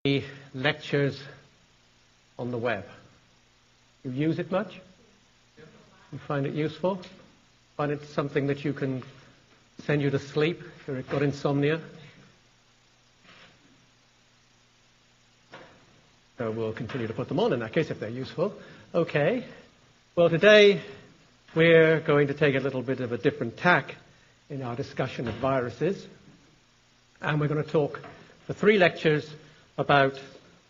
the lectures on the web. You use it much? You find it useful? Find it something that you can send you to sleep if you've got insomnia? So we'll continue to put them on in that case if they're useful. Okay. Well, today we're going to take a little bit of a different tack in our discussion of viruses. And we're going to talk for 3 lectures about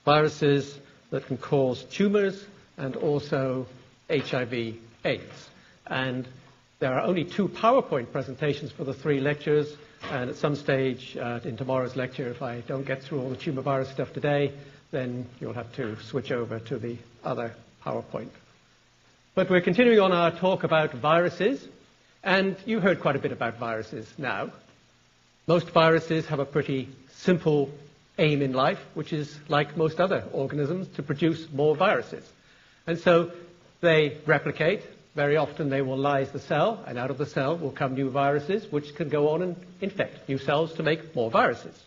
viruses that can cause tumors and also HIV/AIDS. And there are only 2 PowerPoint presentations for the 3 lectures, and at some stage in tomorrow's lecture, if I don't get through all the tumor virus stuff today, then you'll have to switch over to the other PowerPoint. But we're continuing on our talk about viruses, and you heard quite a bit about viruses now. Most viruses have a pretty simple aim in life, which is, like most other organisms, to produce more viruses. And so they replicate. Very often they will lyse the cell, and out of the cell will come new viruses, which can go on and infect new cells to make more viruses.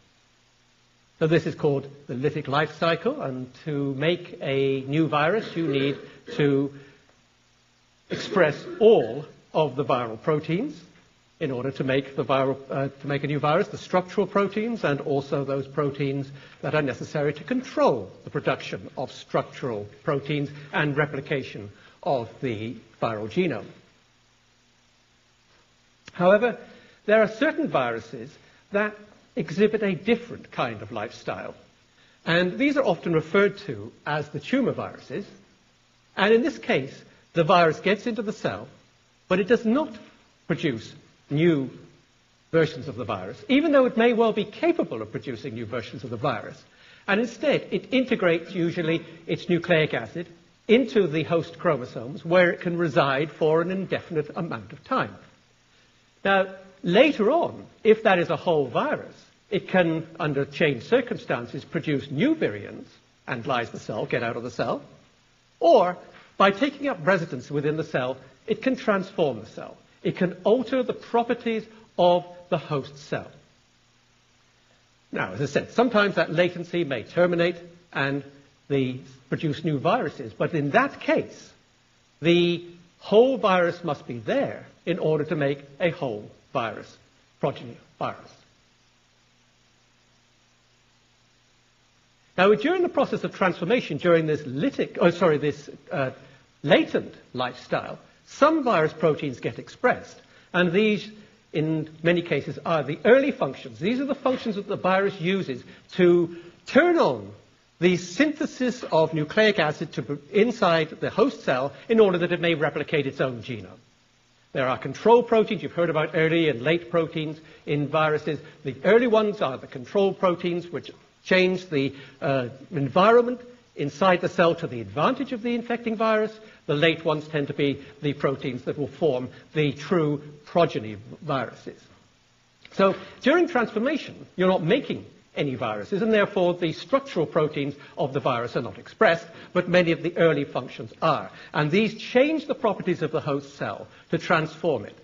So this is called the lytic life cycle, and to make a new virus, you need to express all of the viral proteins in order to make a new virus, the structural proteins and also those proteins that are necessary to control the production of structural proteins and replication of the viral genome. However, there are certain viruses that exhibit a different kind of lifestyle. And these are often referred to as the tumor viruses. And in this case, the virus gets into the cell, but it does not produce new versions of the virus, even though it may well be capable of producing new versions of the virus. And instead, it integrates usually its nucleic acid into the host chromosomes, where it can reside for an indefinite amount of time. Now, later on, if that is a whole virus, it can, under changed circumstances, produce new virions and lyse the cell, get out of the cell. Or, by taking up residence within the cell, it can transform the cell. It can alter the properties of the host cell. Now, as I said, sometimes that latency may terminate and produce new viruses. But in that case, the whole virus must be there in order to make a whole virus, progeny virus. Now, during the process of transformation, during this latent lifestyle, some virus proteins get expressed, and these, in many cases, are the early functions. These are the functions that the virus uses to turn on the synthesis of nucleic acid inside the host cell in order that it may replicate its own genome. There are control proteins. You've heard about early and late proteins in viruses. The early ones are the control proteins, which change the environment inside the cell to the advantage of the infecting virus. The late ones tend to be the proteins that will form the true progeny viruses. So during transformation, you're not making any viruses, and therefore the structural proteins of the virus are not expressed, but many of the early functions are. And these change the properties of the host cell to transform it.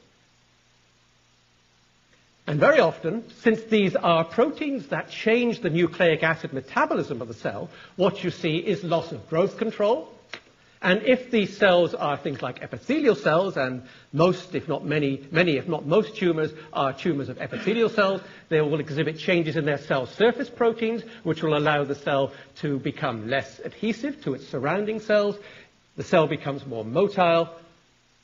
And very often, since these are proteins that change the nucleic acid metabolism of the cell, what you see is loss of growth control. And if these cells are things like epithelial cells, and most, if not many, if not most tumors are tumors of epithelial cells, they will exhibit changes in their cell surface proteins, which will allow the cell to become less adhesive to its surrounding cells. The cell becomes more motile.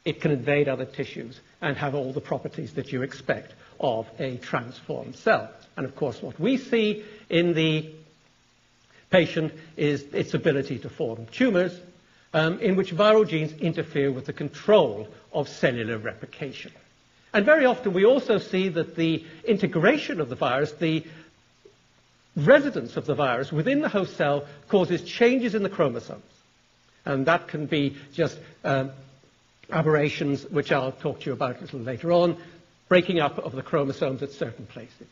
It can invade other tissues and have all the properties that you expect of a transformed cell. And of course, what we see in the patient is its ability to form tumors, in which viral genes interfere with the control of cellular replication. And very often we also see that the integration of the virus, the residence of the virus within the host cell, causes changes in the chromosomes. And that can be just aberrations, which I'll talk to you about a little later on, breaking up of the chromosomes at certain places.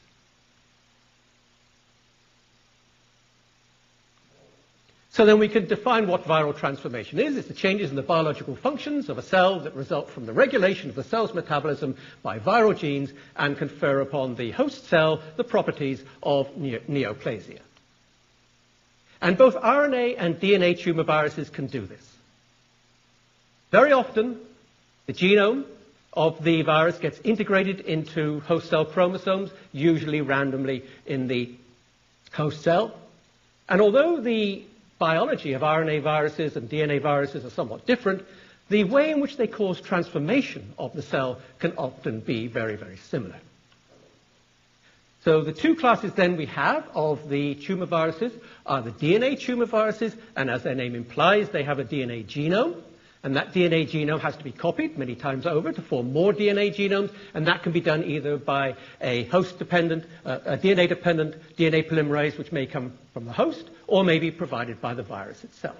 So then we can define what viral transformation is. It's the changes in the biological functions of a cell that result from the regulation of the cell's metabolism by viral genes and confer upon the host cell the properties of neoplasia. And both RNA and DNA tumor viruses can do this. Very often, the genome of the virus gets integrated into host cell chromosomes, usually randomly in the host cell. And although the biology of RNA viruses and DNA viruses are somewhat different, the way in which they cause transformation of the cell can often be very, very similar. So the two classes then we have of the tumor viruses are the DNA tumor viruses, and as their name implies, they have a DNA genome. And that DNA genome has to be copied many times over to form more DNA genomes, and that can be done either by a host-dependent, a DNA-dependent DNA polymerase, which may come from the host, or may be provided by the virus itself.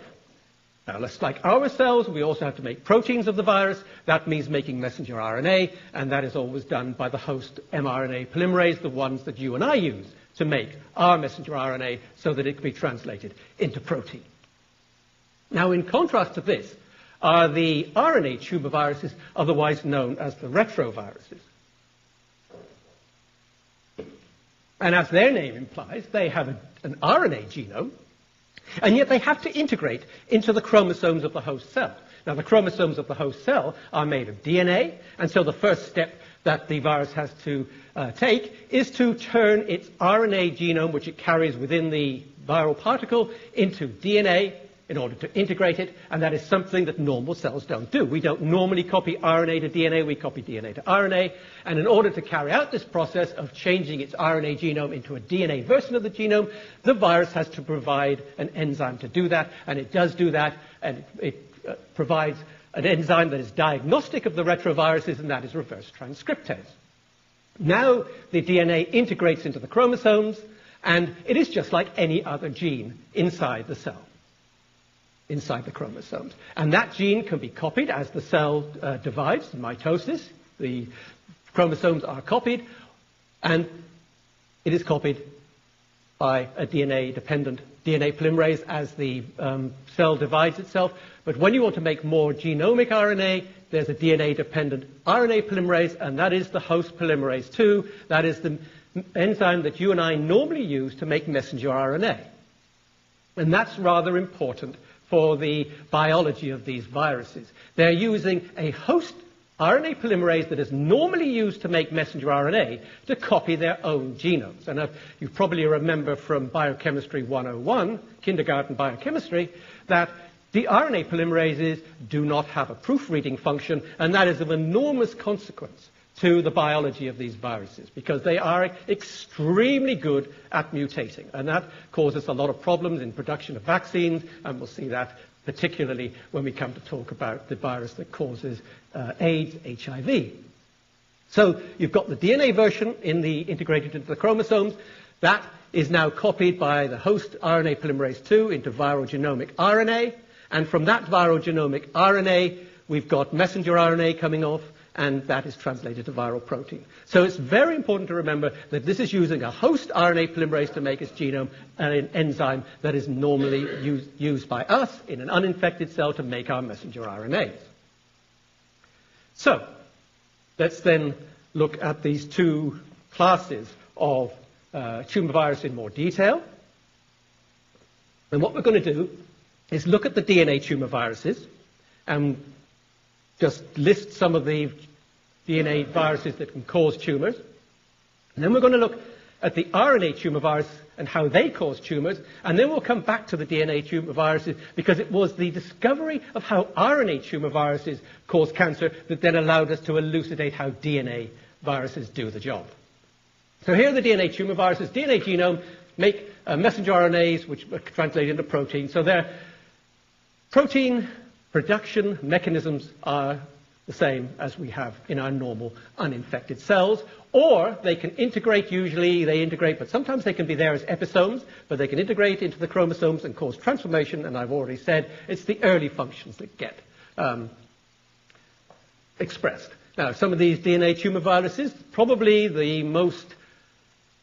Now, just like our cells, we also have to make proteins of the virus. That means making messenger RNA, and that is always done by the host mRNA polymerase, the ones that you and I use to make our messenger RNA so that it can be translated into protein. Now, in contrast to this, are the RNA tumor viruses, otherwise known as the retroviruses. And as their name implies, they have an RNA genome, and yet they have to integrate into the chromosomes of the host cell. Now, the chromosomes of the host cell are made of DNA, and so the first step that the virus has to take is to turn its RNA genome, which it carries within the viral particle, into DNA, in order to integrate it, and that is something that normal cells don't do. We don't normally copy RNA to DNA, we copy DNA to RNA, and in order to carry out this process of changing its RNA genome into a DNA version of the genome, the virus has to provide an enzyme to do that, and it does do that, and it provides an enzyme that is diagnostic of the retroviruses, and that is reverse transcriptase. Now the DNA integrates into the chromosomes, and it is just like any other gene inside the cell, inside the chromosomes. And that gene can be copied as the cell divides in mitosis. The chromosomes are copied, and it is copied by a DNA-dependent DNA polymerase as the cell divides itself. But when you want to make more genomic RNA, there's a DNA-dependent RNA polymerase, and that is the host polymerase II. That is the enzyme that you and I normally use to make messenger RNA. And that's rather important for the biology of these viruses. They're using a host RNA polymerase that is normally used to make messenger RNA to copy their own genomes. And you probably remember from Biochemistry 101, kindergarten biochemistry, that the RNA polymerases do not have a proofreading function, and that is of enormous consequence to the biology of these viruses, because they are extremely good at mutating, and that causes a lot of problems in production of vaccines, and we'll see that particularly when we come to talk about the virus that causes AIDS, HIV. So you've got the DNA version integrated into the chromosomes. That is now copied by the host RNA polymerase II into viral genomic RNA, and from that viral genomic RNA, we've got messenger RNA coming off, and that is translated to viral protein. So it's very important to remember that this is using a host RNA polymerase to make its genome, and an enzyme that is normally used by us in an uninfected cell to make our messenger RNAs. So let's then look at these two classes of tumor virus in more detail. And what we're going to do is look at the DNA tumor viruses and just list some of the DNA viruses that can cause tumors. And then we're going to look at the RNA tumor virus and how they cause tumors. And then we'll come back to the DNA tumor viruses, because it was the discovery of how RNA tumor viruses cause cancer that then allowed us to elucidate how DNA viruses do the job. So here are the DNA tumor viruses. DNA genome make messenger RNAs, which translate into protein. So their protein production mechanisms are the same as we have in our normal uninfected cells, or they can integrate. Usually they integrate, but sometimes they can be there as episomes, but they can integrate into the chromosomes and cause transformation, and I've already said it's the early functions that get expressed. Now, some of these DNA tumor viruses, probably the most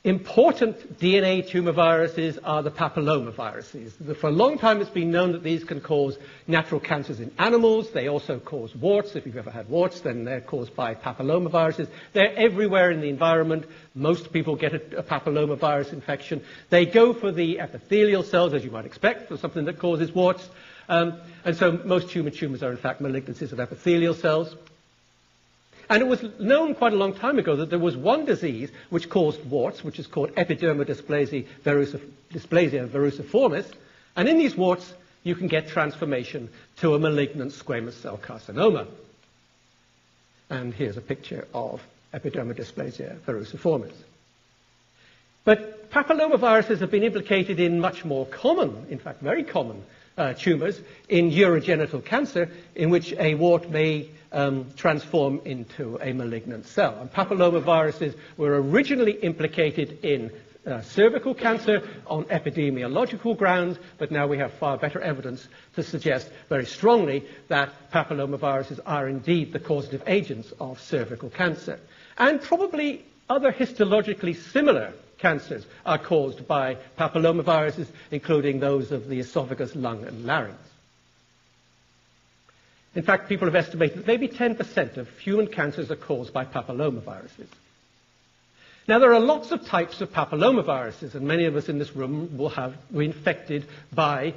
important DNA tumor viruses are the papillomaviruses. For a long time it's been known that these can cause natural cancers in animals. They also cause warts. If you've ever had warts, then they're caused by papillomaviruses. They're everywhere in the environment. Most people get a papillomavirus infection. They go for the epithelial cells, as you might expect, for something that causes warts. And so most tumors are in fact malignancies of epithelial cells. And it was known quite a long time ago that there was one disease which caused warts, which is called epidermodysplasia verruciformis. And in these warts, you can get transformation to a malignant squamous cell carcinoma. And here's a picture of epidermodysplasia verruciformis. But papillomaviruses have been implicated in much more common, in fact very common, tumors in urogenital cancer, in which a wart may transform into a malignant cell. And papillomaviruses were originally implicated in cervical cancer on epidemiological grounds, but now we have far better evidence to suggest very strongly that papillomaviruses are indeed the causative agents of cervical cancer. And probably other histologically similar cancers are caused by papillomaviruses, including those of the esophagus, lung, and larynx. In fact, people have estimated that maybe 10% of human cancers are caused by papillomaviruses. Now, there are lots of types of papillomaviruses, and many of us in this room will be infected by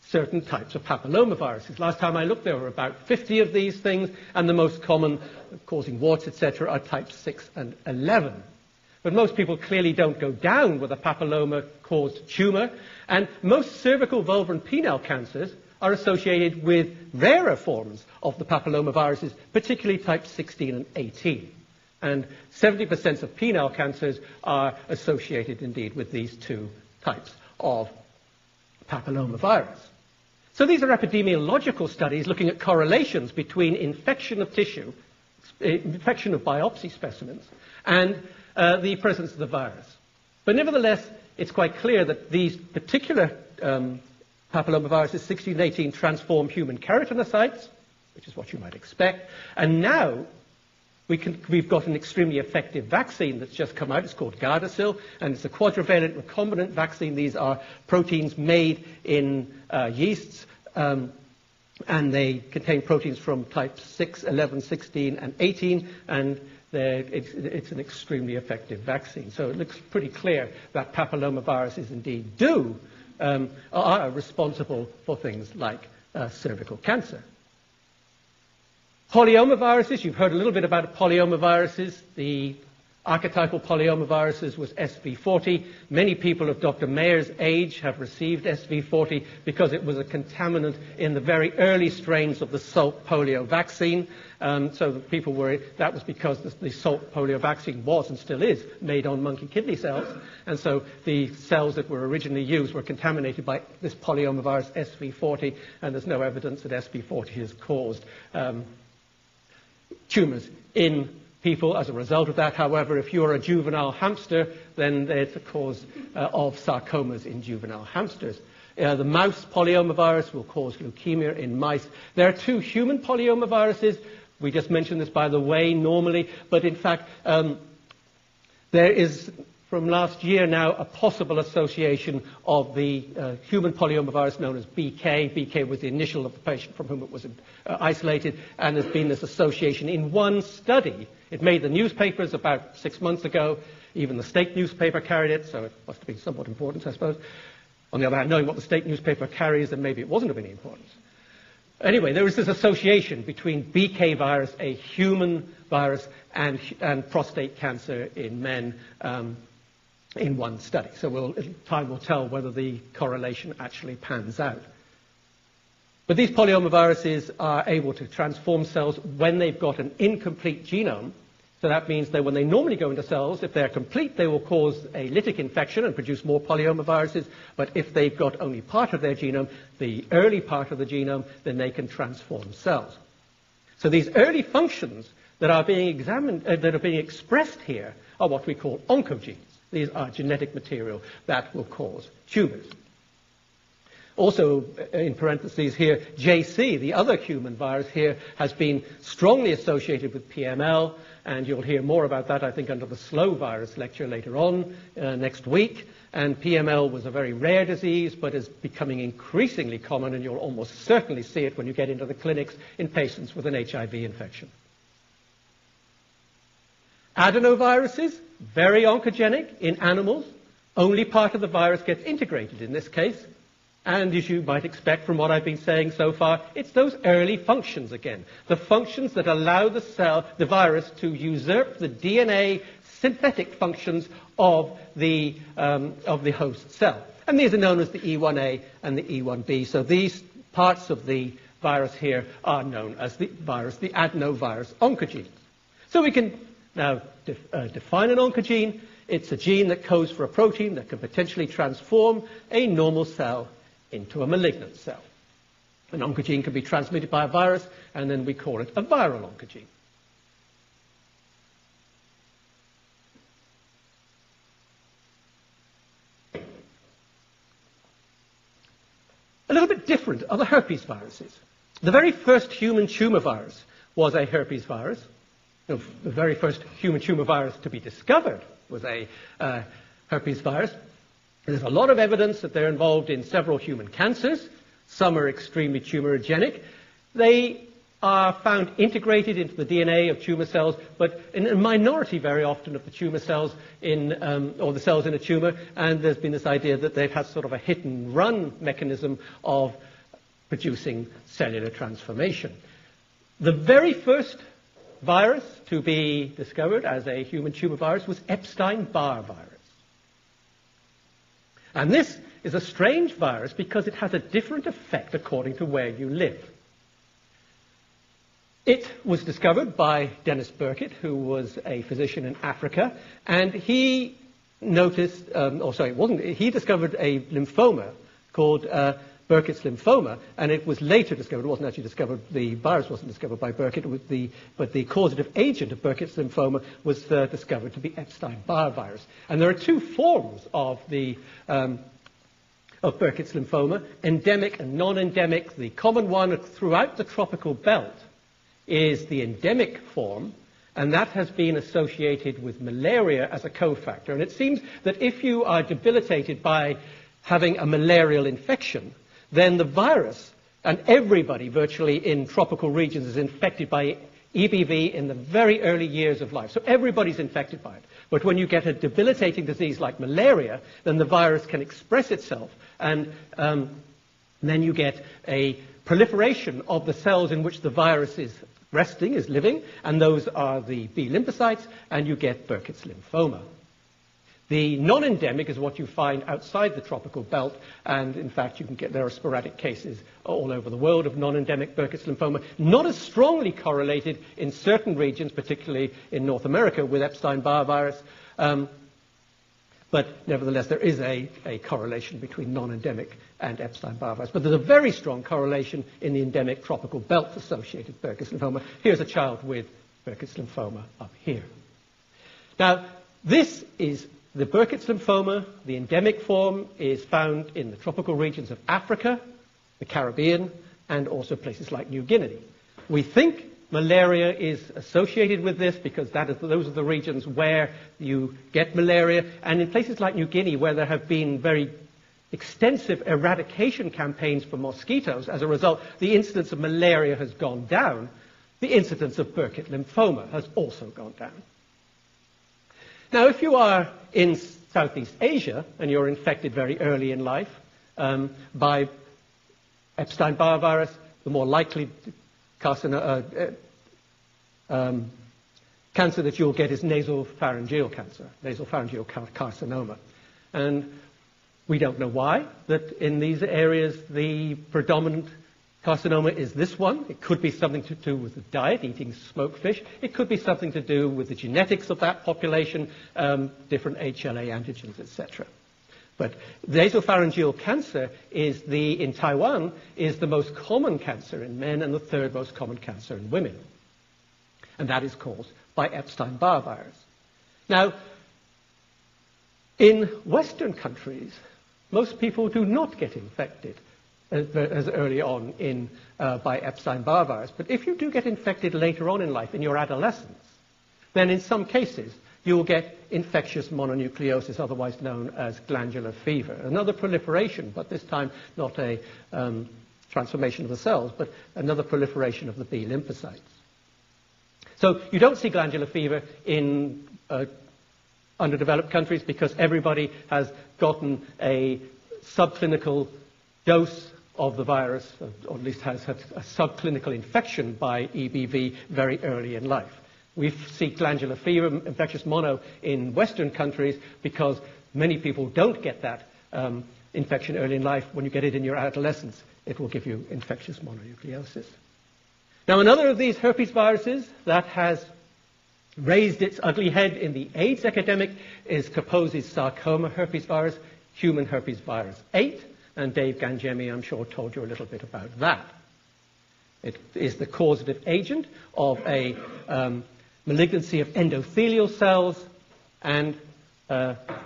certain types of papillomaviruses. Last time I looked, there were about 50 of these things, and the most common, causing warts, etc., are types 6 and 11. But most people clearly don't go down with a papilloma-caused tumor, and most cervical, vulvar, and penile cancers are associated with rarer forms of the papillomaviruses, particularly types 16 and 18. And 70% of penile cancers are associated indeed with these two types of papillomavirus. So these are epidemiological studies looking at correlations between infection of tissue, infection of biopsy specimens, and the presence of the virus. But nevertheless, it's quite clear that these particular papillomaviruses, 16 and 18, transform human keratinocytes, which is what you might expect. And now we've got an extremely effective vaccine that's just come out. It's called Gardasil, and it's a quadrivalent recombinant vaccine. These are proteins made in yeasts, and they contain proteins from types 6, 11, 16, and 18, and it's an extremely effective vaccine. So it looks pretty clear that papillomaviruses indeed are responsible for things like cervical cancer. Polyomaviruses, you've heard a little bit about polyomaviruses. The archetypal polyomaviruses was SV40. Many people of Dr. Mayer's age have received SV40 because it was a contaminant in the very early strains of the Salk polio vaccine. So the people were, that was because the Salk polio vaccine was and still is made on monkey kidney cells. And so the cells that were originally used were contaminated by this polyomavirus SV40, and there's no evidence that SV40 has caused tumors in people as a result of that. However, if you're a juvenile hamster, then it's a cause of sarcomas in juvenile hamsters. The mouse polyomavirus will cause leukemia in mice. There are two human polyomaviruses. We just mentioned this, by the way, normally, but in fact, there is, from last year now, a possible association of the human polyomavirus known as BK. BK was the initial of the patient from whom it was isolated, and there's been this association in one study. It made the newspapers about 6 months ago. Even the state newspaper carried it, so it must have been somewhat important, I suppose. On the other hand, knowing what the state newspaper carries, then maybe it wasn't of any importance. Anyway, there was this association between BK virus, a human virus, and prostate cancer in men in one study. So time will tell whether the correlation actually pans out. But these polyomaviruses are able to transform cells when they've got an incomplete genome. So that means that when they normally go into cells, if they're complete, they will cause a lytic infection and produce more polyomaviruses. But if they've got only part of their genome, the early part of the genome, then they can transform cells. So these early functions that are being examined, that are being expressed here, are what we call oncogenes. These are genetic material that will cause tumors. Also, in parentheses here, JC, the other human virus here, has been strongly associated with PML, and you'll hear more about that, I think, under the slow virus lecture later on next week. And PML was a very rare disease, but is becoming increasingly common, and you'll almost certainly see it when you get into the clinics in patients with an HIV infection. Adenoviruses, very oncogenic in animals. Only part of the virus gets integrated in this case. And as you might expect from what I've been saying so far, it's those early functions again. The functions that allow the virus to usurp the DNA synthetic functions of the host cell. And these are known as the E1A and the E1B. So these parts of the virus here are known as the adenovirus oncogenes. So we can now define an oncogene. It's a gene that codes for a protein that can potentially transform a normal cell into a malignant cell. An oncogene can be transmitted by a virus, and then we call it a viral oncogene. A little bit different are the herpes viruses. The very first human tumor virus was a herpes virus. The very first human tumor virus to be discovered was a herpes virus. There's a lot of evidence that they're involved in several human cancers. Some are extremely tumorigenic. They are found integrated into the DNA of tumor cells, but in a minority very often of the tumor cells or the cells in a tumor, and there's been this idea that they've had sort of a hit-and-run mechanism of producing cellular transformation. The very first virus to be discovered as a human tumor virus was Epstein-Barr virus. And this is a strange virus because it has a different effect according to where you live. It was discovered by Dennis Burkitt, who was a physician in Africa, and he noticed, he discovered a lymphoma called Burkitt's lymphoma, and it was later discovered, it wasn't actually discovered, the virus wasn't discovered by Burkitt, but the causative agent of Burkitt's lymphoma was discovered to be Epstein-Barr virus. And there are two forms of Burkitt's lymphoma, endemic and non-endemic. The common one throughout the tropical belt is the endemic form, and that has been associated with malaria as a cofactor. And it seems that if you are debilitated by having a malarial infection, then the virus, and everybody virtually in tropical regions is infected by EBV in the very early years of life. So everybody's infected by it. But when you get a debilitating disease like malaria, then the virus can express itself, and then you get a proliferation of the cells in which the virus is resting, is living, and those are the B lymphocytes, and you get Burkitt's lymphoma. The non-endemic is what you find outside the tropical belt, and in fact there are sporadic cases all over the world of non-endemic Burkitt's lymphoma, not as strongly correlated in certain regions, particularly in North America with Epstein-Barr virus, but nevertheless there is a correlation between non-endemic and Epstein-Barr virus. But there's a very strong correlation in the endemic tropical belt-associated Burkitt's lymphoma. Here's a child with Burkitt's lymphoma up here. Now, this is the Burkitt's lymphoma. The endemic form is found in the tropical regions of Africa, the Caribbean, and also places like New Guinea. We think malaria is associated with this because those are the regions where you get malaria. And in places like New Guinea, where there have been very extensive eradication campaigns for mosquitoes, as a result, the incidence of malaria has gone down. The incidence of Burkitt lymphoma has also gone down. Now, if you are in Southeast Asia and you're infected very early in life by Epstein-Barr virus, the more likely cancer that you'll get is nasopharyngeal cancer, nasopharyngeal carcinoma. And we don't know why, that in these areas the predominant carcinoma is this one. It could be something to do with the diet, eating smoked fish. It could be something to do with the genetics of that population, different HLA antigens, etc. But nasopharyngeal cancer in Taiwan is the most common cancer in men and the third most common cancer in women. And that is caused by Epstein-Barr virus. Now, in Western countries, most people do not get infected as early on by Epstein-Barr virus. But if you do get infected later on in life, in your adolescence, then in some cases you will get infectious mononucleosis, otherwise known as glandular fever. Another proliferation, but this time not a transformation of the cells, but another proliferation of the B lymphocytes. So you don't see glandular fever in underdeveloped countries because everybody has gotten a subclinical dose of the virus, or at least has had a subclinical infection by EBV very early in life. We see glandular fever, infectious mono, in Western countries because many people don't get that infection early in life. When you get it in your adolescence, it will give you infectious mononucleosis. Now, another of these herpes viruses that has raised its ugly head in the AIDS epidemic is Kaposi's sarcoma herpes virus, human herpes virus 8, and Dave Gangemi, I'm sure, told you a little bit about that. It is the causative agent of a malignancy of endothelial cells and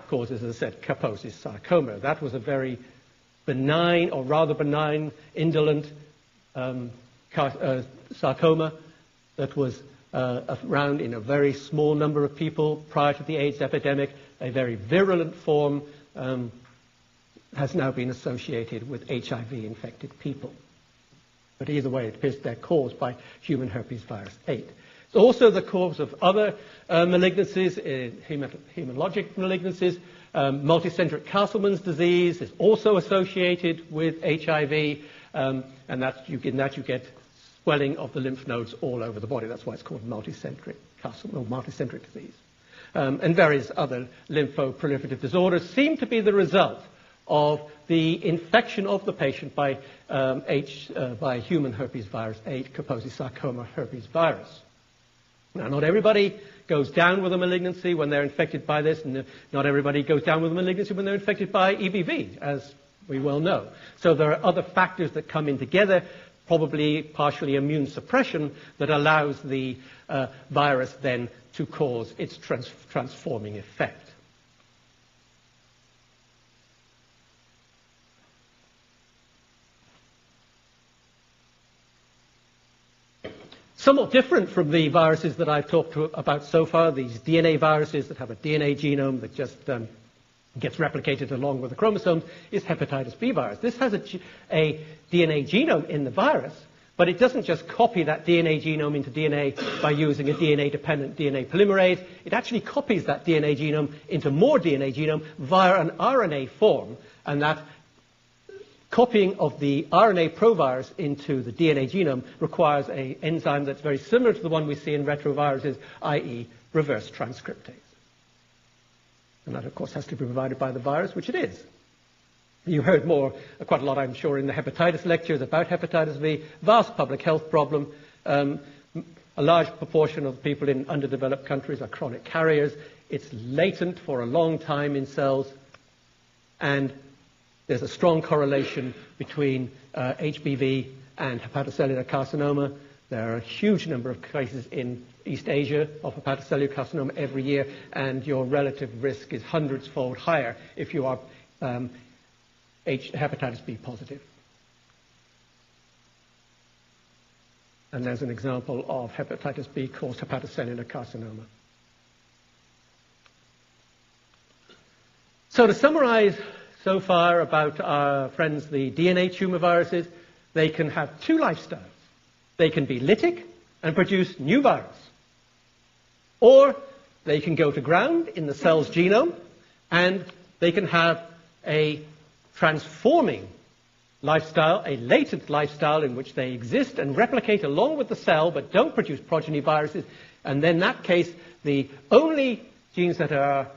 causes, as I said, Kaposi's sarcoma. That was a very benign, or rather benign, indolent sarcoma that was around in a very small number of people prior to the AIDS epidemic. A very virulent form has now been associated with HIV-infected people. But either way, it appears they're caused by human herpes virus 8. It's also the cause of other malignancies, hematologic malignancies. Multicentric Castleman's disease is also associated with HIV, and in that you get swelling of the lymph nodes all over the body. That's why it's called multicentric Castleman, or multicentric disease. And various other lymphoproliferative disorders seem to be the result of the infection of the patient by human herpes virus 8, Kaposi's sarcoma herpes virus. Now, not everybody goes down with a malignancy when they're infected by this, and not everybody goes down with a malignancy when they're infected by EBV, as we well know. So there are other factors that come in together, probably partially immune suppression, that allows the virus then to cause its transforming effect. Somewhat different from the viruses that I've talked about so far, these DNA viruses that have a DNA genome that just gets replicated along with the chromosomes, is hepatitis B virus. This has a DNA genome in the virus, but it doesn't just copy that DNA genome into DNA by using a DNA-dependent DNA polymerase. It actually copies that DNA genome into more DNA genome via an RNA form, and that copying of the RNA provirus into the DNA genome requires an enzyme that's very similar to the one we see in retroviruses, i.e. reverse transcriptase. And that, of course, has to be provided by the virus, which it is. You heard quite a lot, I'm sure, in the hepatitis lectures about hepatitis B. Vast public health problem. A large proportion of people in underdeveloped countries are chronic carriers. It's latent for a long time in cells, and there's a strong correlation between HBV and hepatocellular carcinoma. There are a huge number of cases in East Asia of hepatocellular carcinoma every year, and your relative risk is hundreds-fold higher if you are hepatitis B positive. And there's an example of hepatitis B caused hepatocellular carcinoma. So to summarize so far about our friends, the DNA tumor viruses, they can have two lifestyles. They can be lytic and produce new virus. Or they can go to ground in the cell's genome, and they can have a transforming lifestyle, a latent lifestyle in which they exist and replicate along with the cell but don't produce progeny viruses. And then in that case, the only genes that are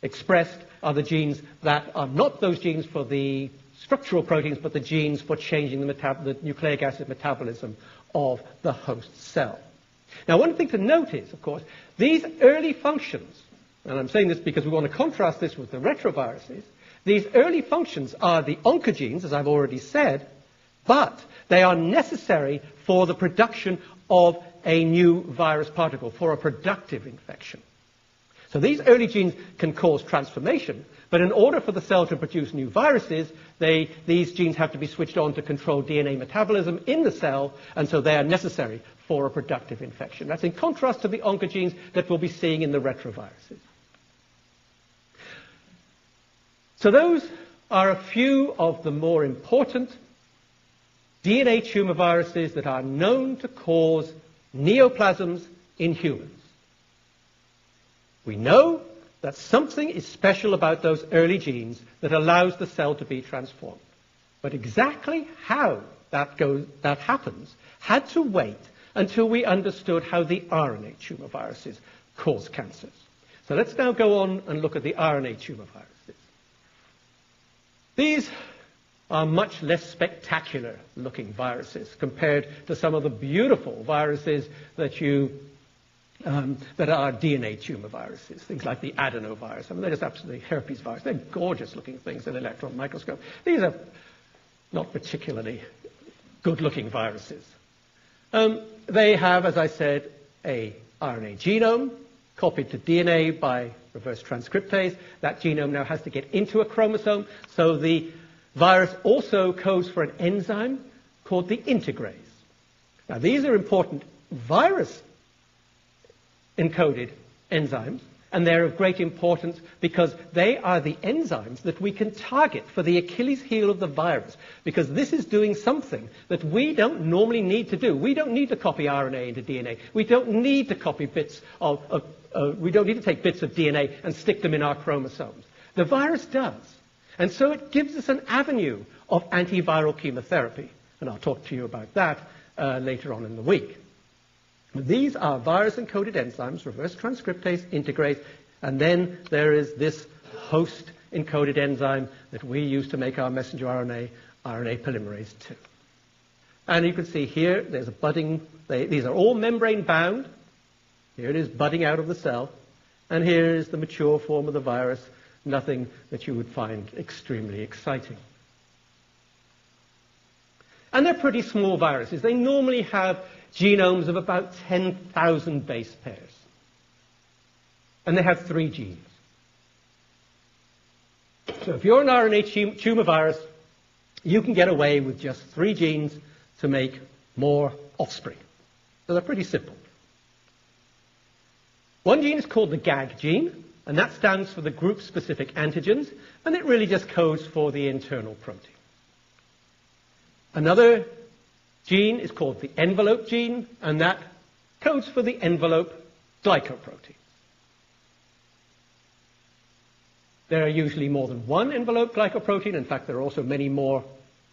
expressed are the genes that are not those genes for the structural proteins, but the genes for changing the nucleic acid metabolism of the host cell. Now, one thing to note is, of course, these early functions, and I'm saying this because we want to contrast this with the retroviruses, these early functions are the oncogenes, as I've already said, but they are necessary for the production of a new virus particle, for a productive infection. So these early genes can cause transformation, but in order for the cell to produce new viruses, these genes have to be switched on to control DNA metabolism in the cell, and so they are necessary for a productive infection. That's in contrast to the oncogenes that we'll be seeing in the retroviruses. So those are a few of the more important DNA tumor viruses that are known to cause neoplasms in humans. We know that something is special about those early genes that allows the cell to be transformed. But exactly how that happens had to wait until we understood how the RNA tumor viruses cause cancers. So let's now go on and look at the RNA tumor viruses. These are much less spectacular looking viruses compared to some of the beautiful viruses that are DNA tumor viruses, things like the adenovirus. I mean, they're just absolutely herpes virus. They're gorgeous looking things in an electron microscope. These are not particularly good looking viruses. They have, as I said, a RNA genome copied to DNA by reverse transcriptase. That genome now has to get into a chromosome, so the virus also codes for an enzyme called the integrase. Now, these are important virus-encoded enzymes, and they're of great importance because they are the enzymes that we can target for the Achilles heel of the virus, because this is doing something that we don't normally need to do. We don't need to copy RNA into DNA. We don't need to copy we don't need to take bits of DNA and stick them in our chromosomes. The virus does. And so it gives us an avenue of antiviral chemotherapy. And I'll talk to you about that later on in the week. These are virus-encoded enzymes, reverse transcriptase, integrase, and then there is this host-encoded enzyme that we use to make our messenger RNA, RNA polymerase II. And you can see here, there's a budding, these are all membrane-bound. Here it is budding out of the cell. And here is the mature form of the virus, nothing that you would find extremely exciting. And they're pretty small viruses. They normally have genomes of about 10,000 base pairs. And they have 3 genes. So if you're an RNA tumor virus, you can get away with just 3 genes to make more offspring. So they're pretty simple. One gene is called the GAG gene, and that stands for the group-specific antigens, and it really just codes for the internal protein. Another gene is called the envelope gene, and that codes for the envelope glycoprotein. There are usually more than one envelope glycoprotein. In fact, there are also many more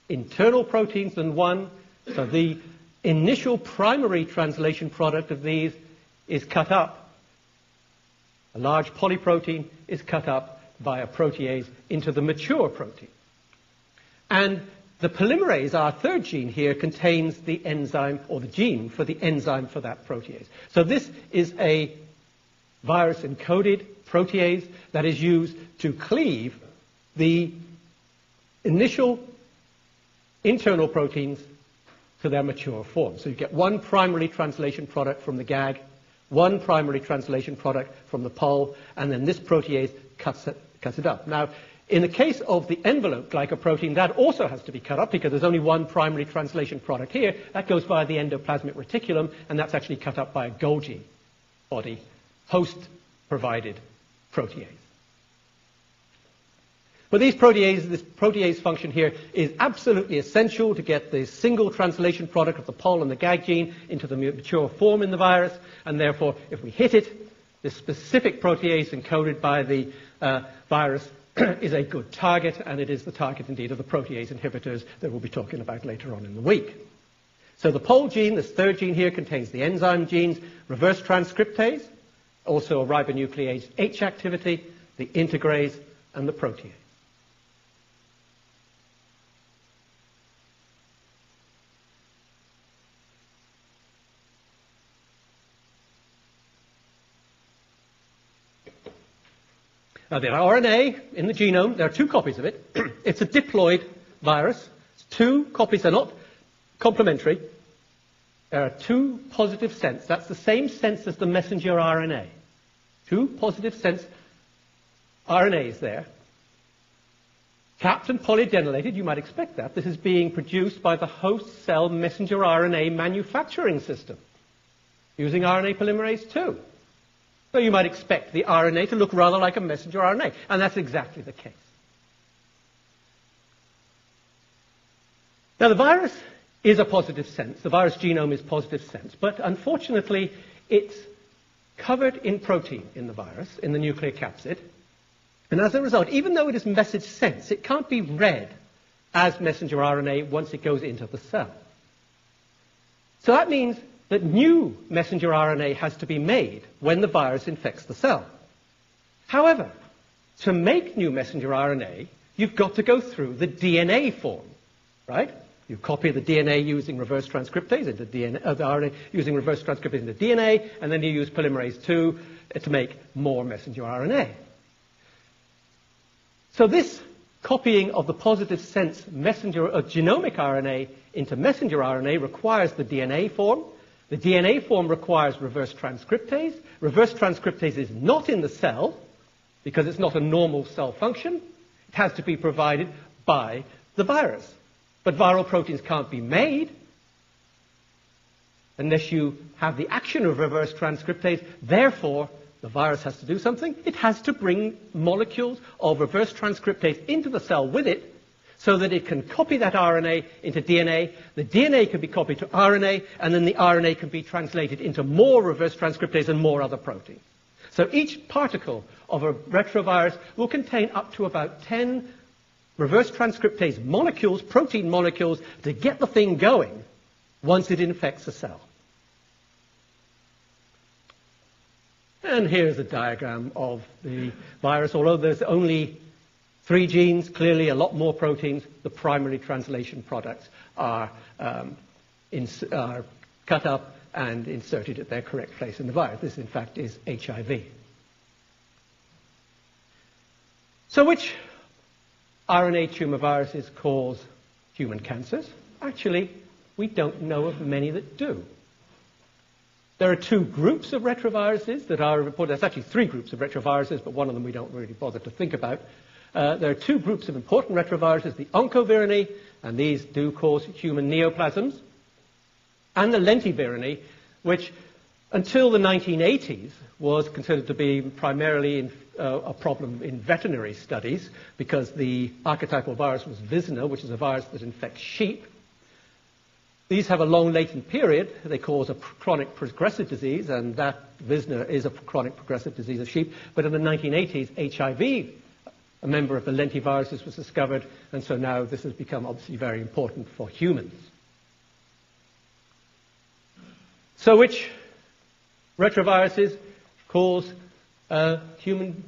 internal proteins than one. So the initial primary translation product of these is cut up. A large polyprotein is cut up by a protease into the mature protein. And the polymerase, our third gene here, contains the enzyme, or the gene for the enzyme for that protease. So this is a virus-encoded protease that is used to cleave the initial internal proteins to their mature form. So you get one primary translation product from the GAG, one primary translation product from the pol, and then this protease cuts it up. Now, in the case of the envelope glycoprotein, that also has to be cut up because there's only one primary translation product here. That goes via the endoplasmic reticulum, and that's actually cut up by a Golgi body, host-provided protease. But these proteases, this protease function here is absolutely essential to get the single translation product of the pol and the GAG gene into the mature form in the virus, and therefore, if we hit it, this specific protease encoded by the virus is a good target, and it is the target, indeed, of the protease inhibitors that we'll be talking about later on in the week. So the pol gene, this third gene here, contains the enzyme genes, reverse transcriptase, also a ribonuclease H activity, the integrase, and the protease. Now, the RNA in the genome, there are 2 copies of it. It's a diploid virus. 2 copies are not complementary. There are 2 positive sense. That's the same sense as the messenger RNA. 2 positive sense RNAs there, capped and polyadenylated. You might expect that. This is being produced by the host cell messenger RNA manufacturing system using RNA polymerase II. So you might expect the RNA to look rather like a messenger RNA, and that's exactly the case. Now, the virus is a positive sense. The virus genome is positive sense, but unfortunately, it's covered in protein in the virus, in the nuclear capsid. And as a result, even though it is message sense, it can't be read as messenger RNA once it goes into the cell. So that means that new messenger RNA has to be made when the virus infects the cell. However, to make new messenger RNA, you've got to go through the DNA form, right? You copy the DNA using reverse transcriptase into DNA, the RNA using reverse transcriptase into DNA, and then you use polymerase II to make more messenger RNA. So this copying of the positive sense messenger of genomic RNA into messenger RNA requires the DNA form. The DNA form requires reverse transcriptase. Reverse transcriptase is not in the cell because it's not a normal cell function. It has to be provided by the virus. But viral proteins can't be made unless you have the action of reverse transcriptase. Therefore, the virus has to do something. It has to bring molecules of reverse transcriptase into the cell with it so that it can copy that RNA into DNA. The DNA can be copied to RNA, and then the RNA can be translated into more reverse transcriptase and more other proteins. So each particle of a retrovirus will contain up to about 10 reverse transcriptase molecules, protein molecules, to get the thing going once it infects a cell. And here's a diagram of the virus. Although there's only 3 genes, clearly a lot more proteins, the primary translation products are cut up and inserted at their correct place in the virus. This, in fact, is HIV. So which RNA tumor viruses cause human cancers? Actually, we don't know of many that do. There are 2 groups of retroviruses that are reported. There's actually 3 groups of retroviruses, but one of them we don't really bother to think about. There are 2 groups of important retroviruses, the oncovirinae, and these do cause human neoplasms, and the lentivirinae, which until the 1980s was considered to be primarily a problem in veterinary studies because the archetypal virus was Visna, which is a virus that infects sheep. These have a long latent period. They cause a chronic progressive disease, and that Visna is a chronic progressive disease of sheep. But in the 1980s, HIV, a member of the lentiviruses, was discovered, and so now this has become obviously very important for humans. So which retroviruses cause human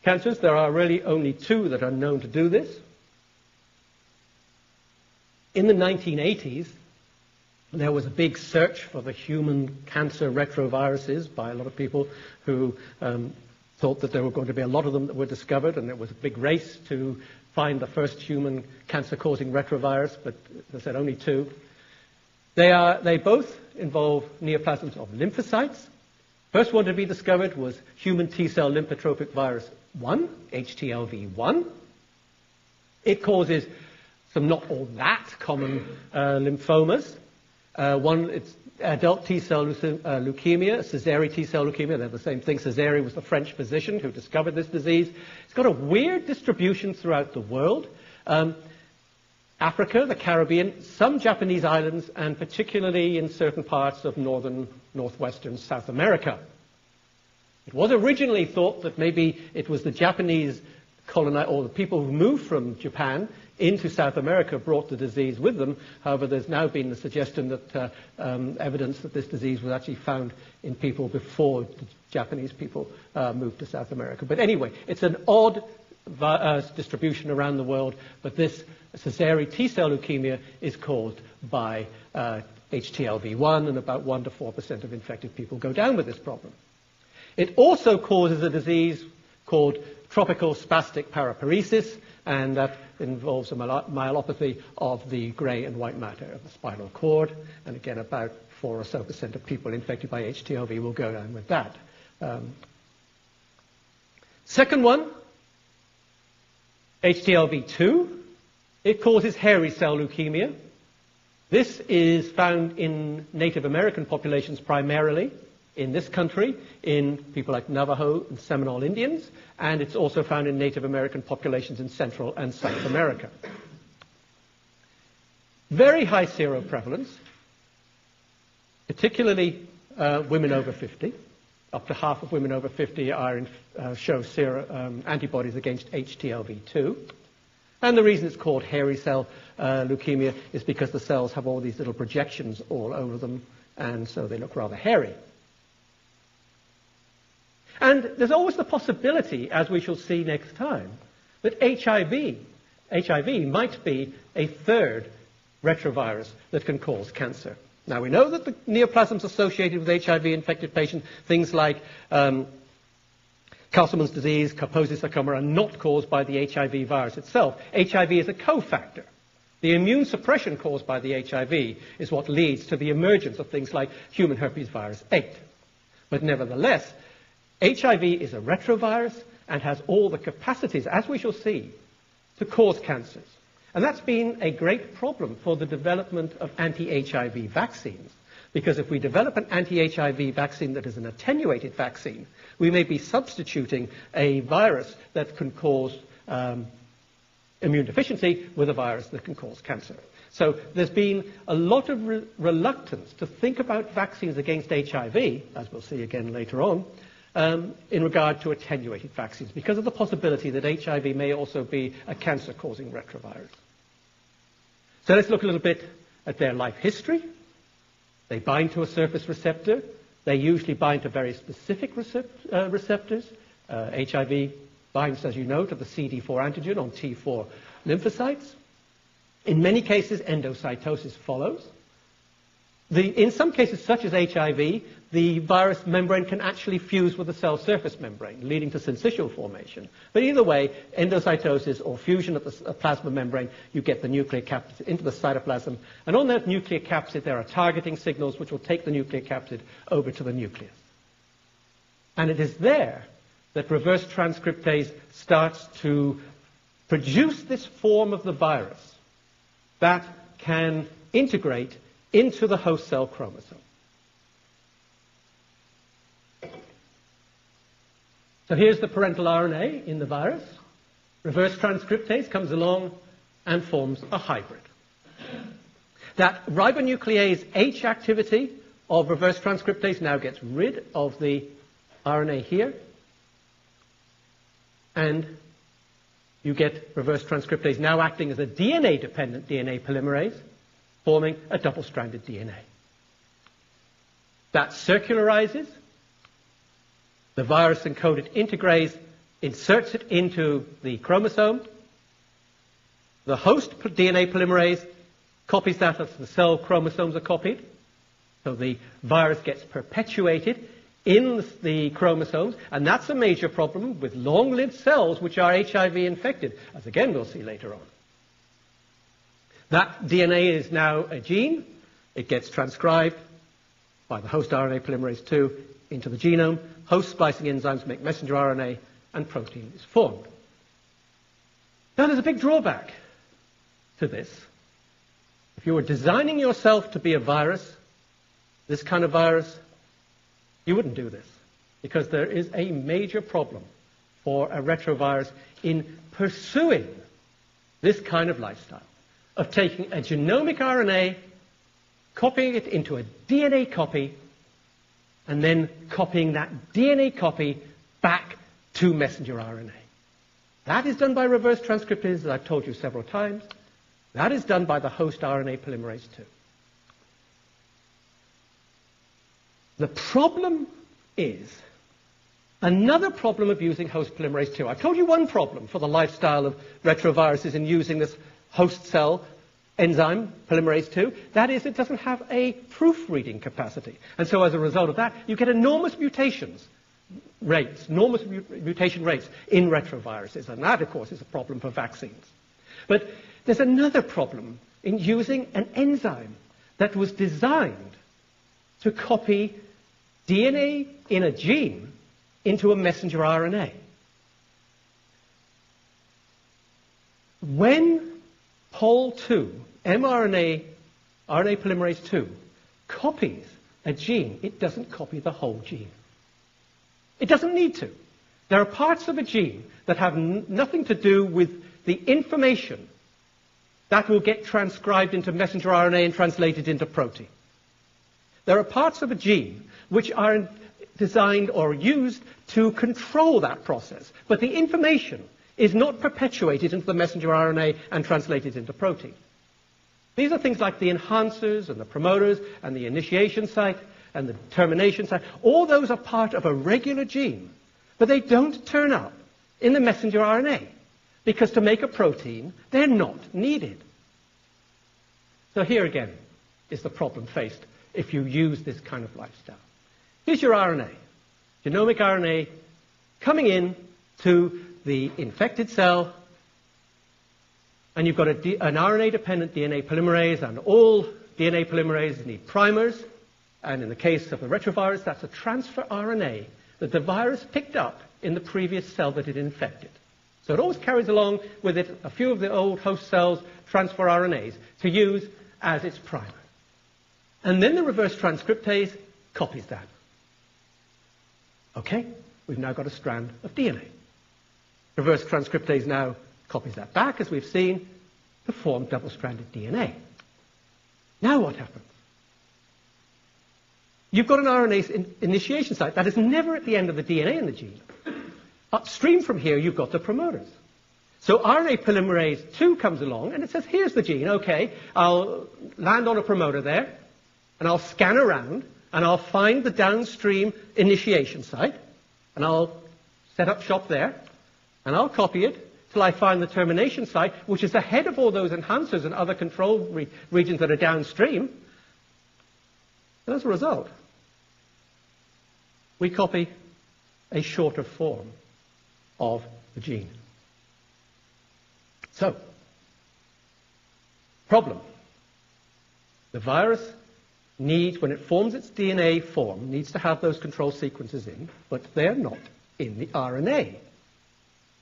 cancers? There are really only 2 that are known to do this. In the 1980s, there was a big search for the human cancer retroviruses by a lot of people who thought that there were going to be a lot of them that were discovered, and there was a big race to find the first human cancer-causing retrovirus, but as I said, only 2. They both involve neoplasms of lymphocytes. First one to be discovered was human T-cell lymphotropic virus 1, HTLV1. It causes some not all that common lymphomas. It's adult T-cell leukemia, Sézary T-cell leukemia. They're the same thing. Sézary was the French physician who discovered this disease. It's got a weird distribution throughout the world. Africa, the Caribbean, some Japanese islands, and particularly in certain parts of northwestern South America. It was originally thought that maybe it was the Japanese or the people who moved from Japan into South America brought the disease with them. However, there's now been the suggestion that evidence that this disease was actually found in people before the Japanese people moved to South America. But anyway, it's an odd distribution around the world, but this Sézary T-cell leukemia is caused by HTLV1, and about 1 to 4% of infected people go down with this problem. It also causes a disease called tropical spastic paraparesis, and that involves a myelopathy of the gray and white matter of the spinal cord. And again, about 4% or so of people infected by HTLV will go down with that. Second one, HTLV2. It causes hairy cell leukemia. This is found in Native American populations primarily, in this country, in people like Navajo and Seminole Indians, and it's also found in Native American populations in Central and South America. Very high seroprevalence, particularly women over 50. Up to half of women over 50 show antibodies against HTLV2. And the reason it's called hairy cell leukemia is because the cells have all these little projections all over them, and so they look rather hairy. And there's always the possibility, as we shall see next time, that HIV might be a third retrovirus that can cause cancer. Now, we know that the neoplasms associated with HIV-infected patients, things like Castleman's disease, Kaposi's sarcoma, are not caused by the HIV virus itself. HIV is a cofactor. The immune suppression caused by the HIV is what leads to the emergence of things like human herpes virus 8. But nevertheless, HIV is a retrovirus and has all the capacities, as we shall see, to cause cancers. And that's been a great problem for the development of anti-HIV vaccines. Because if we develop an anti-HIV vaccine that is an attenuated vaccine, we may be substituting a virus that can cause immune deficiency with a virus that can cause cancer. So there's been a lot of reluctance to think about vaccines against HIV, as we'll see again later on, in regard to attenuated vaccines, because of the possibility that HIV may also be a cancer-causing retrovirus. So let's look a little bit at their life history. They bind to a surface receptor. They usually bind to very specific receptors. HIV binds, as you know, to the CD4 antigen on T4 lymphocytes. In many cases, endocytosis follows. In some cases, such as HIV, the virus membrane can actually fuse with the cell surface membrane, leading to syncytial formation. But either way, endocytosis or fusion of the plasma membrane, you get the nucleic capsid into the cytoplasm. And on that nucleic capsid, there are targeting signals which will take the nucleic capsid over to the nucleus. And it is there that reverse transcriptase starts to produce this form of the virus that can integrate into the host cell chromosome. So here's the parental RNA in the virus. Reverse transcriptase comes along and forms a hybrid. That ribonuclease H activity of reverse transcriptase now gets rid of the RNA here, and you get reverse transcriptase now acting as a DNA-dependent DNA polymerase, forming a double-stranded DNA. That circularizes. The virus-encoded integrase inserts it into the chromosome. The host DNA polymerase copies that as the cell chromosomes are copied. So the virus gets perpetuated in the chromosomes, and that's a major problem with long-lived cells which are HIV infected, as again we'll see later on. That DNA is now a gene. It gets transcribed by the host RNA polymerase II into the genome. Host splicing enzymes make messenger RNA, and protein is formed. Now, there's a big drawback to this. If you were designing yourself to be a virus, this kind of virus, you wouldn't do this, because there is a major problem for a retrovirus in pursuing this kind of lifestyle, of taking a genomic RNA, copying it into a DNA copy, and then copying that DNA copy back to messenger RNA. That is done by reverse transcriptase, as I've told you several times. That is done by the host RNA polymerase II. The problem is another problem of using host polymerase II. I've told you one problem for the lifestyle of retroviruses in using this host cell enzyme, polymerase II, that is, it doesn't have a proofreading capacity. And so as a result of that, you get enormous mutation rates in retroviruses. And that, of course, is a problem for vaccines. But there's another problem in using an enzyme that was designed to copy DNA in a gene into a messenger RNA. When Pol2, mRNA, RNA polymerase 2, copies a gene, it doesn't copy the whole gene. It doesn't need to. There are parts of a gene that have nothing to do with the information that will get transcribed into messenger RNA and translated into protein. There are parts of a gene which are designed or used to control that process, but the information is not perpetuated into the messenger RNA and translated into protein. These are things like the enhancers and the promoters and the initiation site and the termination site. All those are part of a regular gene, but they don't turn up in the messenger RNA because to make a protein, they're not needed. So here again is the problem faced if you use this kind of lifestyle. Here's your RNA, genomic RNA, coming in to the infected cell, and you've got an RNA-dependent DNA polymerase, and all DNA polymerases need primers, and in the case of the retrovirus, that's a transfer RNA that the virus picked up in the previous cell that it infected. So it always carries along with it a few of the old host cells' transfer RNAs to use as its primer. And then the reverse transcriptase copies that. Okay, we've now got a strand of DNA. Reverse transcriptase now copies that back, as we've seen, to form double-stranded DNA. Now what happens? You've got an RNase initiation site that is never at the end of the DNA in the gene. Upstream from here, you've got the promoters. So RNA polymerase 2 comes along, and it says, here's the gene. Okay, I'll land on a promoter there, and I'll scan around, and I'll find the downstream initiation site, and I'll set up shop there, and I'll copy it till I find the termination site, which is ahead of all those enhancers and other control regions that are downstream. And as a result, we copy a shorter form of the gene. So, problem. The virus needs, when it forms its DNA form, needs to have those control sequences in, but they're not in the RNA,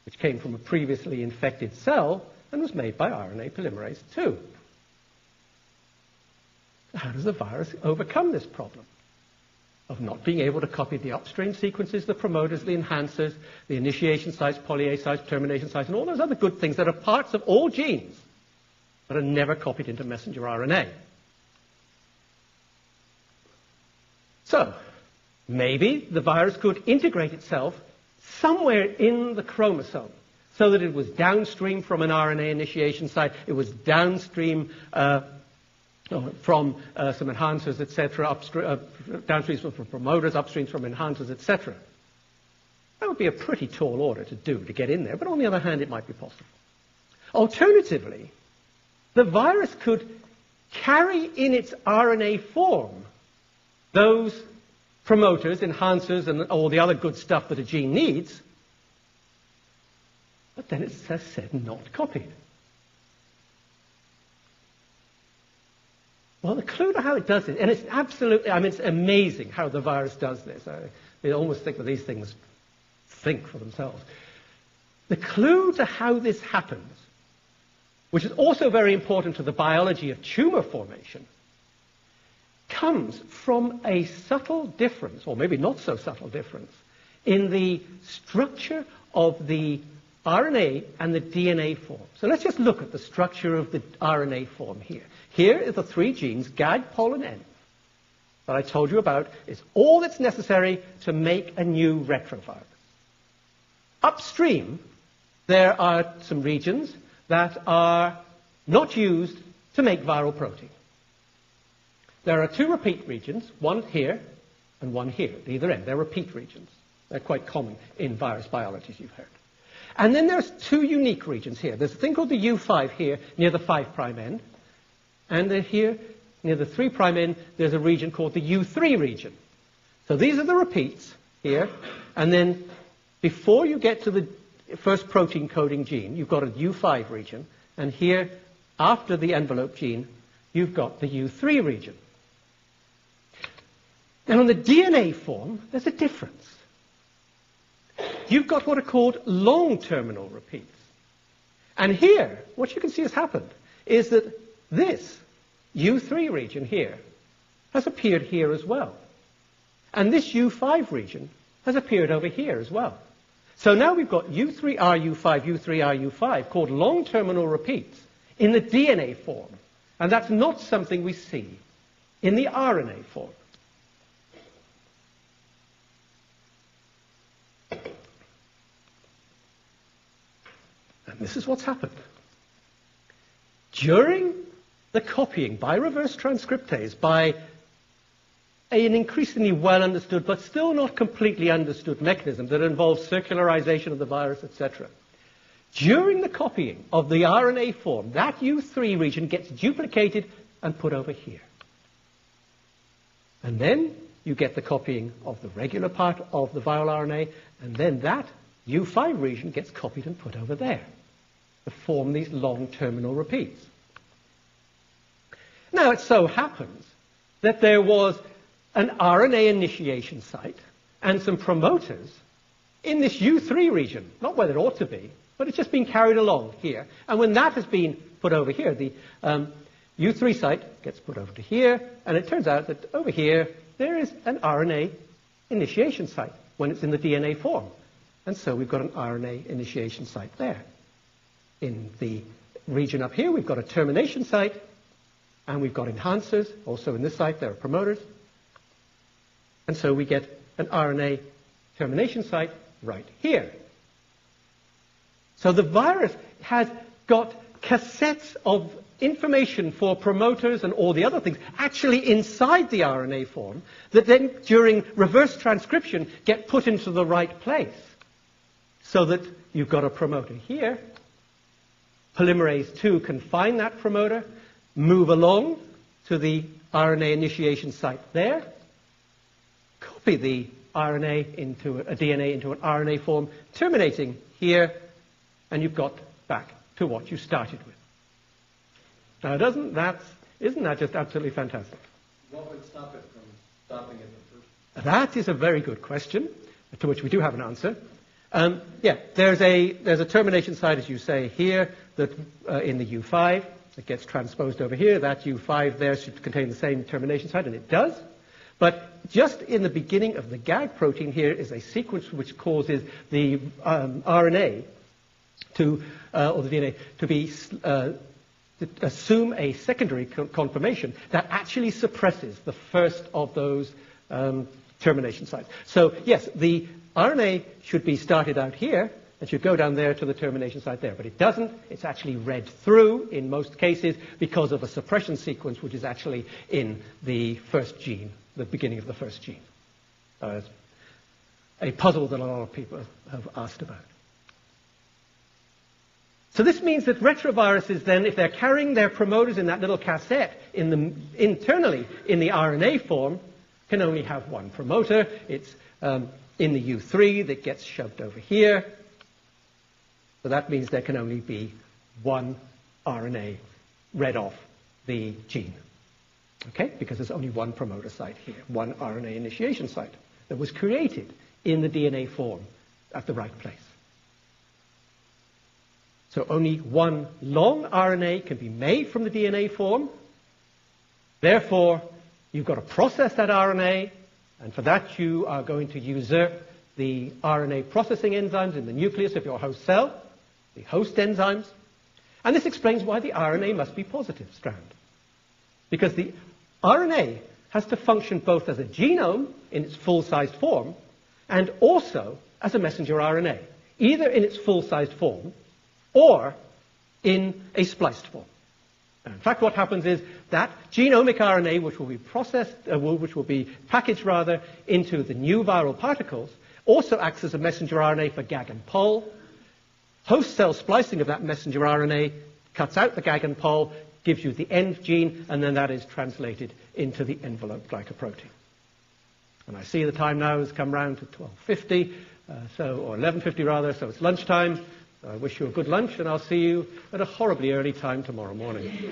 which came from a previously infected cell and was made by RNA polymerase 2. How does the virus overcome this problem of not being able to copy the upstream sequences, the promoters, the enhancers, the initiation sites, poly-A sites, termination sites, and all those other good things that are parts of all genes but are never copied into messenger RNA? So, maybe the virus could integrate itself somewhere in the chromosome so that it was downstream from an RNA initiation site, it was downstream from some enhancers, etc., downstream from promoters, upstream from enhancers, etc. That would be a pretty tall order to do, to get in there, but on the other hand, it might be possible. Alternatively, the virus could carry in its RNA form those promoters, enhancers, and all the other good stuff that a gene needs, but then it's, as said, not copied. Well, the clue to how it does it, and it's absolutely, I mean, it's amazing how the virus does this. I almost think that these things think for themselves. The clue to how this happens, which is also very important to the biology of tumor formation, comes from a subtle difference, or maybe not so subtle difference, in the structure of the RNA and the DNA form. So let's just look at the structure of the RNA form here. Here are the three genes, GAG, POL, and N, that I told you about. It's all that's necessary to make a new retrovirus. Upstream, there are some regions that are not used to make viral protein. There are two repeat regions, one here and one here, at either end. They're repeat regions. They're quite common in virus biology, as you've heard. And then there's two unique regions here. There's a thing called the U5 here, near the 5' end. And then here, near the 3' end, there's a region called the U3 region. So these are the repeats here. And then before you get to the first protein coding gene, you've got a U5 region. And here, after the envelope gene, you've got the U3 region. Now, in the DNA form, there's a difference. You've got what are called long terminal repeats. And here, what you can see has happened is that this U3 region here has appeared here as well. And this U5 region has appeared over here as well. So now we've got U3RU5, U3RU5 called long terminal repeats in the DNA form. And that's not something we see in the RNA form. And this is what's happened. During the copying by reverse transcriptase, by an increasingly well understood but still not completely understood mechanism that involves circularization of the virus, etc. During the copying of the RNA form, that U3 region gets duplicated and put over here. And then you get the copying of the regular part of the viral RNA, and then that U5 region gets copied and put over there to form these long terminal repeats. Now, it so happens that there was an RNA initiation site and some promoters in this U3 region, not where it ought to be, but it's just been carried along here. And when that has been put over here, the U3 site gets put over to here, and it turns out that over here there is an RNA initiation site when it's in the DNA form. And so we've got an RNA initiation site there. In the region up here, we've got a termination site, and we've got enhancers. Also in this site, there are promoters. And so we get an RNA termination site right here. So the virus has got cassettes of information for promoters and all the other things actually inside the RNA form that then during reverse transcription get put into the right place. So that you've got a promoter here. Polymerase II can find that promoter, move along to the RNA initiation site there, copy the RNA into a DNA into an RNA form, terminating here, and you've got back to what you started with. Now, isn't that just absolutely fantastic? What would stop it from stopping it the first? That is a very good question, to which we do have an answer. There's a termination site, as you say, here, that in the U5 that gets transposed over here. That U5 there should contain the same termination site, and it does. But just in the beginning of the gag protein here is a sequence which causes the RNA to, or the DNA, to assume a secondary conformation that actually suppresses the first of those termination sites. So, yes, the RNA should be started out here and should go down there to the termination site there. But it doesn't. It's actually read through in most cases because of a suppression sequence which is actually in the first gene, the beginning of the first gene. It's a puzzle that a lot of people have asked about. So this means that retroviruses then, if they're carrying their promoters in that little cassette internally in the RNA form, can only have one promoter. It's in the U3 that gets shoved over here. So that means there can only be one RNA read off the gene. Okay? Because there's only one promoter site here, one RNA initiation site that was created in the DNA form at the right place. So only one long RNA can be made from the DNA form. Therefore, you've got to process that RNA, and for that you are going to usurp the RNA processing enzymes in the nucleus of your host cell, the host enzymes. And this explains why the RNA must be positive strand. Because the RNA has to function both as a genome in its full-sized form and also as a messenger RNA, either in its full-sized form or in a spliced form. And in fact, what happens is that genomic RNA, which will be processed, which will be packaged rather into the new viral particles, also acts as a messenger RNA for GAG and POL. Host cell splicing of that messenger RNA cuts out the GAG and POL, gives you the end gene, and then that is translated into the envelope glycoprotein. And I see the time now has come round to 12:50, or 11:50 rather, so it's lunchtime. I wish you a good lunch, and I'll see you at a horribly early time tomorrow morning.